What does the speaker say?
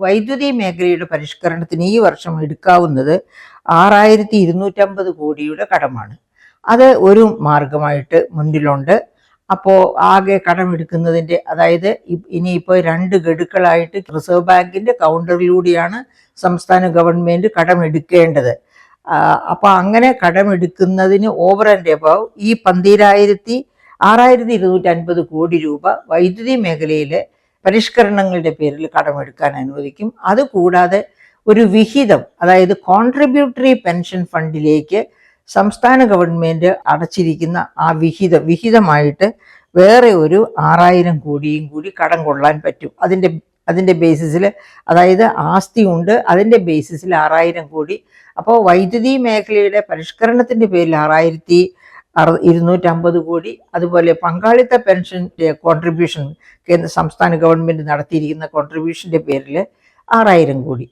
വൈദ്യുതി മേഖലയുടെ പരിഷ്കരണത്തിന് ഈ വർഷം എടുക്കാവുന്നത് 6250 കോടിയുടെ കടമാണ്. അത് ഒരു മാർഗമായിട്ട് മുന്നിലുണ്ട്. അപ്പോൾ ആകെ കടമെടുക്കുന്നതിൻ്റെ, അതായത് ഇനിയിപ്പോൾ 2 ഗഡുക്കളായിട്ട് റിസർവ് ബാങ്കിൻ്റെ കൗണ്ടറിലൂടെയാണ് സംസ്ഥാന ഗവൺമെൻറ് കടമെടുക്കേണ്ടത്. അപ്പോൾ അങ്ങനെ കടമെടുക്കുന്നതിന് ഓവർ ആൻഡ് എബവ് ഈ 6250 കോടി രൂപ വൈദ്യുതി മേഖലയിലെ പരിഷ്കരണങ്ങളുടെ പേരിൽ കടമെടുക്കാൻ അനുവദിക്കും. അതുകൂടാതെ ഒരു വിഹിതം, അതായത് കോൺട്രിബ്യൂട്ടറി പെൻഷൻ ഫണ്ടിലേക്ക് സംസ്ഥാന ഗവൺമെൻറ് അടച്ചിരിക്കുന്ന ആ വിഹിതമായിട്ട് വേറെ ഒരു 6000 കോടിയും കൂടി കടം കൊള്ളാൻ പറ്റും. അതിൻ്റെ ബേസിസിൽ, അതായത് ആസ്തി ഉണ്ട്, അതിൻ്റെ ബേസിസിൽ 6000 കോടി. അപ്പോൾ വൈദ്യുതി മേഖലയുടെ പരിഷ്കരണത്തിൻ്റെ പേരിൽ 6250 കോടി, അതുപോലെ പങ്കാളിത്ത പെൻഷൻ്റെ കോൺട്രിബ്യൂഷൻ സംസ്ഥാന ഗവൺമെൻറ് നടത്തിയിരിക്കുന്ന കോൺട്രിബ്യൂഷൻ്റെ പേരിൽ 6000 കോടി.